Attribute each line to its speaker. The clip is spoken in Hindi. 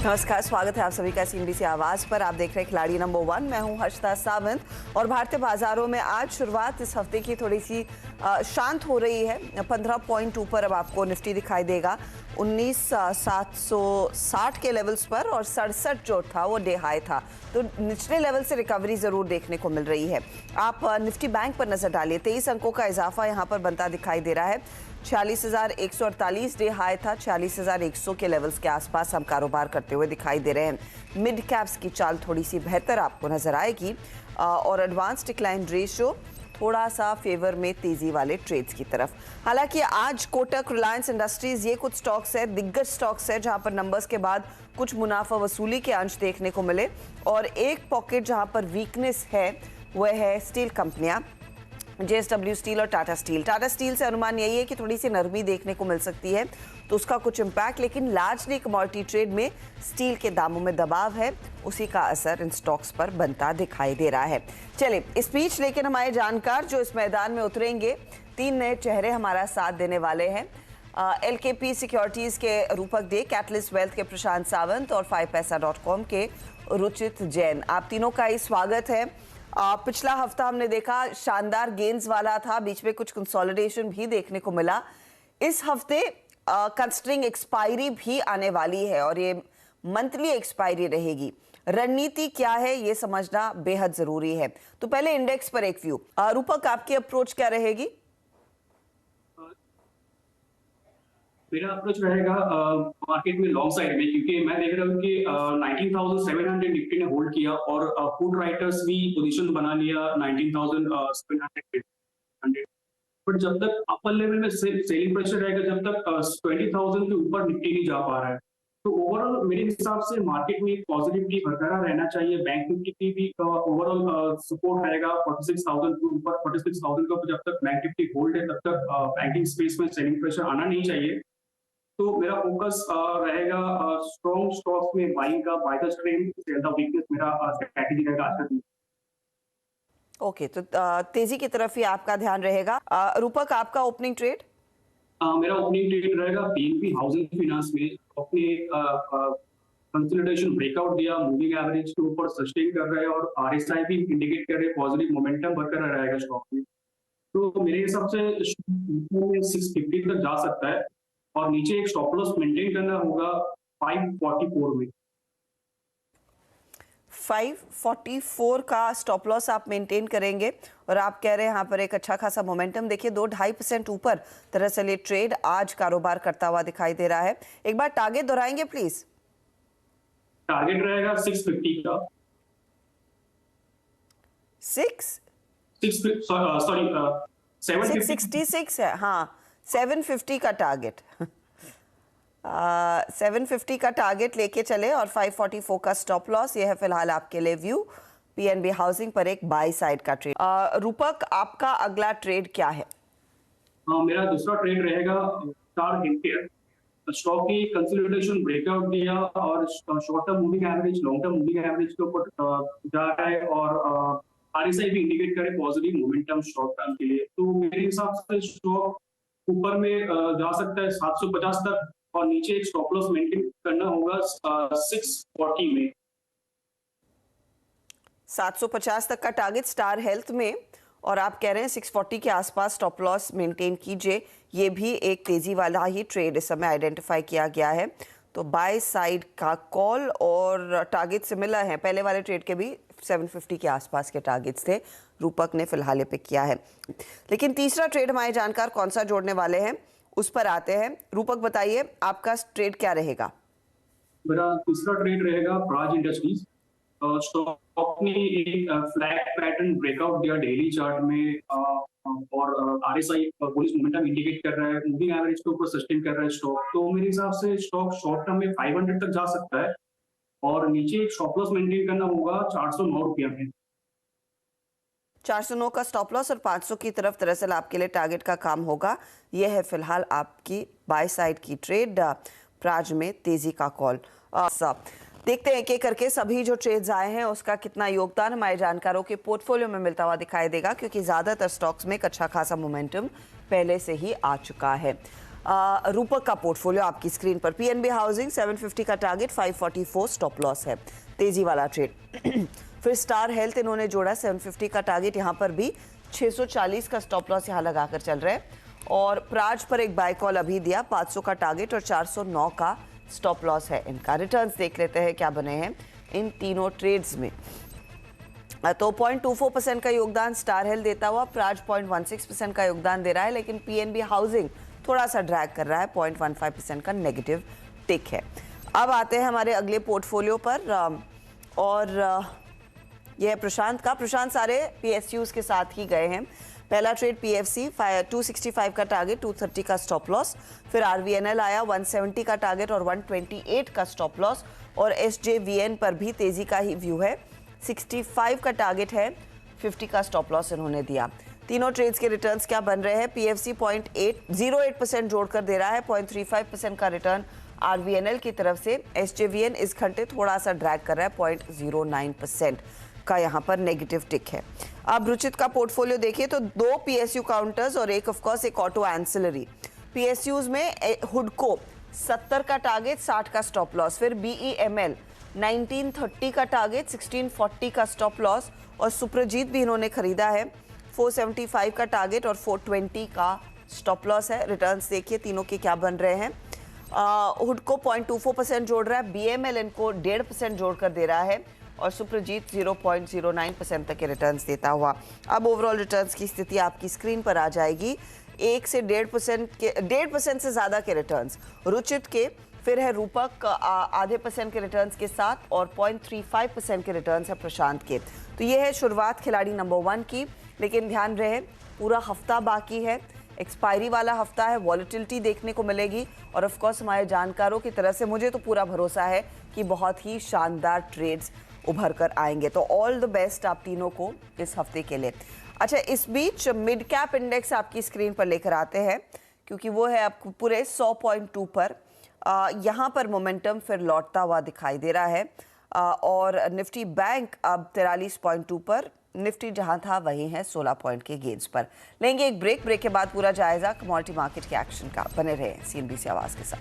Speaker 1: नमस्कार, स्वागत है आप सभी का सीएनबीसी आवाज पर। आप देख रहे हैं खिलाड़ी नंबर 1। मैं हूं हर्षिता सावंत और भारतीय बाजारों में आज शुरुआत इस हफ्ते की थोड़ी सी शांत हो रही है। 15 पॉइंट ऊपर अब आपको निफ्टी दिखाई देगा 19,760 के लेवल्स पर, और 67 जो था वो डे हाई था, तो निचले लेवल से रिकवरी जरूर देखने को मिल रही है। आप निफ्टी बैंक पर नजर डालिए, 23 अंकों का इजाफा यहां पर बनता दिखाई दे रहा है। 46,148 डे हाई था, 46,100 के लेवल्स के आसपास हम कारोबार करते हुए दिखाई दे रहे हैं। मिड कैप्स की चाल थोड़ी सी बेहतर आपको नजर आएगी और एडवांस डिक्लाइन रेशियो थोड़ा सा फेवर में तेजी वाले ट्रेड्स की तरफ। हालांकि आज कोटक, रिलायंस इंडस्ट्रीज, ये कुछ स्टॉक्स है, दिग्गज स्टॉक्स है जहां पर नंबर्स के बाद कुछ मुनाफा वसूली के अंश देखने को मिले, और एक पॉकेट जहां पर वीकनेस है वह है स्टील कंपनियां, JSW स्टील और टाटा स्टील। टाटा स्टील से अनुमान यही है कि थोड़ी सी नरमी देखने को मिल सकती है, तो उसका कुछ इम्पैक्ट, लेकिन लार्जली कमोडिटी ट्रेड में स्टील के दामों में दबाव है, उसी का असर इन स्टॉक्स पर बनता दिखाई दे रहा है। चलिए, स्पीच लेकिन हमारे जानकार जो इस मैदान में उतरेंगे, 3 नए चेहरे हमारा साथ देने वाले हैं। LKP सिक्योरिटीज के रूपक दे, कैटलिस्ट वेल्थ के प्रशांत सावंत और 5paisa.com के रुचित जैन। आप तीनों का ही स्वागत है। पिछला हफ्ता हमने देखा शानदार गेन्स वाला था, बीच में कुछ कंसोलिडेशन भी देखने को मिला। इस हफ्ते कंसिडरिंग एक्सपायरी भी आने वाली है और ये मंथली एक्सपायरी रहेगी, रणनीति क्या है ये समझना बेहद जरूरी है। तो पहले इंडेक्स पर एक व्यू। रूपक, आपकी अप्रोच क्या रहेगी?
Speaker 2: मेरा अप्रोच रहेगा मार्केट में लॉन्ग साइड में, क्योंकि मैं देख रहा हूँ कि 19,700 निफ्टी ने होल्ड किया और फूड राइटर्स भी पोजीशन बना लिया 19,700। बट जब तक अपर लेवल में सेलिंग प्रेशर रहेगा, जब तक 20,000 के ऊपर निफ्टी नहीं जा पा रहा है, तो ओवरऑल मेरे हिसाब से मार्केट में पॉजिटिविटी बरकरार रहना चाहिए। बैंक निफ्टी की भी ओवरऑल सपोर्ट रहेगा 46,000 के ऊपर। 46,000 का जब तक बैंक निफ्टी होल्ड है, तब तक बैंकिंग स्पेस में सेलिंग प्रेशर आना नहीं चाहिए। तो मेरा फोकस रहेगा स्ट्रॉन्ग स्टॉक्स में बाइंग का, buy the trend, sell the weakness, मेरा स्ट्रैटेजी रहेगा आज का दिन।
Speaker 1: ओके, तो तेजी की तरफ ही आपका ध्यान रहेगा। रूपक, आपका ओपनिंग ट्रेड?
Speaker 2: मेरा ओपनिंग ट्रेड रहेगा पीएनबी हाउसिंग फाइनेंस में। अपने कंसोलिडेशन ब्रेकआउट दिया, मूविंग एवरेज के ऊपर सस्टेन कर रहे हैं और आरएसआई भी इंडिकेट कर रहे हैं पॉजिटिव मोमेंटम बरकरार रहेगा स्टॉक में। तो मेरे हिसाब से 650 तक जा सकता है और नीचे एक स्टॉप लॉस मेंटेन करना होगा 544 में।
Speaker 1: 544 का स्टॉप लॉस आप मेंटेन करेंगे, और आप कह रहे हैं यहाँ पर एक अच्छा खासा मोमेंटम। देखिए 2-2.5% ऊपर दरअसल ये ट्रेड आज कारोबार करता हुआ दिखाई दे रहा है। एक बार टारगेट दोहराएंगे प्लीज।
Speaker 2: टारगेट रहेगा 650 का।
Speaker 1: 666 है, हाँ 750 का टारगेट। 750 का टारगेट लेके चले और 544 का स्टॉप लॉस। ये है फिलहाल आपके लिए व्यू पीएनबी हाउसिंग पर एक बाई साइड का ट्रेड। रूपक, आपका अगला ट्रेड क्या है?
Speaker 2: मेरा दूसरा ट्रेड रहेगा स्टार हेल्थकेयर। स्टॉक की कंसोलिडेशन ब्रेकआउट दिया और short term moving average, long term moving average के ऊपर जा रहा है और आरएसआई भी इंडिकेट करे पॉजिटिव मोमेंटम शॉर्ट टर्म के लिए। तो मेरे हिसाब से स्टॉक ऊपर में जा सकता है 750 तक और नीचे एक स्टॉप लॉस मेंटेन करना होगा 640 में।
Speaker 1: 750 तक का टारगेट स्टार हेल्थ में, और आप कह रहे हैं 640 के आसपास स्टॉप लॉस मेंटेन कीजिए। ये भी एक तेजी वाला ही ट्रेड इस समय आइडेंटिफाई किया गया है, तो बाय साइड का कॉल और टारगेट सिमिलर है। पहले वाले ट्रेड के भी 750 के आसपास के टारगेट्स थे, रूपक ने फिलहाल ये पिक किया है। लेकिन तीसरा ट्रेड हमारे जानकार कौन सा जोड़ने वाले हैं उस पर आते हैं। रूपक, बताइए आपका ट्रेड क्या रहेगा?
Speaker 2: मेरा तीसरा ट्रेड रहेगा प्राज इंडस्ट्रीज। स्टॉक ने एक फ्लैग पैटर्न ब्रेकआउट दिया डेली चार्ट में और आरएसआई बुलिश मोमेंटम इंडिकेट कर रहा है, मूविंग एवरेज के ऊपर सस्टेन कर रहा है स्टॉक। तो मेरे हिसाब से स्टॉक शॉर्ट टर्म में 500 तक जा सकता है और नीचे एक स्टॉप लॉस मेंटेन करना होगा 409 रुपया में।
Speaker 1: 409 का स्टॉप लॉस और 500 की तरफ दरअसल आपके लिए टारगेट का काम होगा। यह है फिलहाल आपकी बाय साइड की ट्रेड। प्राज में तेजी का कॉल। देखते हैं एक करके सभी जो ट्रेड्स आए हैं उसका कितना योगदान हमारे जानकारों के पोर्टफोलियो में मिलता हुआ दिखाई देगा, क्योंकि ज्यादातर स्टॉक्स में एक अच्छा खासा मोमेंटम पहले से ही आ चुका है। रूपक का पोर्टफोलियो आपकी स्क्रीन पर। पीएनबी हाउसिंग 750 का टारगेट, 544 स्टॉप लॉस है, तेजी वाला ट्रेड। फिर स्टार हेल्थ इन्होंने जोड़ा 750 का टारगेट, यहाँ पर भी 640 का स्टॉप लॉस यहाँ लगाकर चल रहे हैं। और प्राज पर एक बाय कॉल अभी दिया, 500 का टारगेट और 409 का स्टॉप लॉस है इनका। रिटर्न्स देख लेते हैं क्या बने हैं इन तीनों ट्रेड्स में। तो 0.24% का योगदान स्टार हेल्थ देता हुआ, प्राज 0.16% का योगदान दे रहा है, लेकिन पीएनबी हाउसिंग थोड़ा सा ड्रैग कर रहा है, 0.15% का नेगेटिव टिक है। अब आते हैं हमारे अगले पोर्टफोलियो पर और यह है प्रशांत का। प्रशांत सारे पीएसयूज के साथ ही गए हैं। पहला ट्रेड पीएफसी 265 का टारगेट, 230 का स्टॉप लॉस। फिर आरवीएनएल आया 170 का टारगेट और 128 का स्टॉप लॉस। और एसजेवीएन पर भी तेजी का ही व्यू है, 65 का टारगेट है, 50 का स्टॉप लॉस इन्होंने दिया। तीनों ट्रेड्स के रिटर्न्स क्या बन रहे हैं? पीएफसी 0.08% जोड़कर दे रहा है, 0.35% का रिटर्न आरवीएनएल की तरफ से। एसजेवीएन इस घंटे थोड़ा सा ड्रैग कर रहा है, 0.09% का यहाँ पर नेगेटिव टिक है। अब रुचित का पोर्टफोलियो देखिए तो 2 पीएसयू काउंटर्स और एक ऑफकोर्स एक ऑटो एंसिलरी। पीएसयूज में हुडको 70 का टारगेट, 60 का स्टॉप लॉस। फिर बीईएमएल 1930 का टारगेट, 1640 का स्टॉप लॉस। और सुप्रजीत भी इन्होंने खरीदा है, 475 का टारगेट और 420 का स्टॉप लॉस है। रिटर्न्स देखिए तीनों के क्या बन रहे हैं। हुडको 0.24% जोड़ रहा है, बीएमएल इनको 1.5% जोड़कर दे रहा है और सुप्रजीत 0.09% तक के रिटर्न्स देता हुआ। अब ओवरऑल रिटर्न्स की स्थिति आपकी स्क्रीन पर आ जाएगी। 1 से 1.5% से ज़्यादा के रिटर्न्स रुचित के, फिर है रूपक आधे % के रिटर्न्स के साथ और 0.35% के रिटर्न्स है प्रशांत के। तो ये है शुरुआत खिलाड़ी नंबर 1 की, लेकिन ध्यान रहे पूरा हफ्ता बाकी है, एक्सपायरी वाला हफ्ता है, वॉलेटिलिटी देखने को मिलेगी। और ऑफ कोर्स हमारे जानकारों की तरफ से मुझे तो पूरा भरोसा है कि बहुत ही शानदार ट्रेड्स उभर कर आएंगे। तो ऑल द बेस्ट आप तीनों को इस हफ्ते के लिए। अच्छा, इस बीच मिड कैप इंडेक्स आपकी स्क्रीन पर लेकर आते हैं, क्योंकि वो है आपको पूरे 100.2 पर। यहाँ पर मोमेंटम फिर लौटता हुआ दिखाई दे रहा है और निफ्टी बैंक अब 43.2 पर, निफ्टी जहां था वहीं है 16 पॉइंट के गेन्स पर। लेंगे एक ब्रेक के बाद पूरा जायजा कमोडिटी मार्केट के एक्शन का। बने रहे CNBC आवाज के साथ।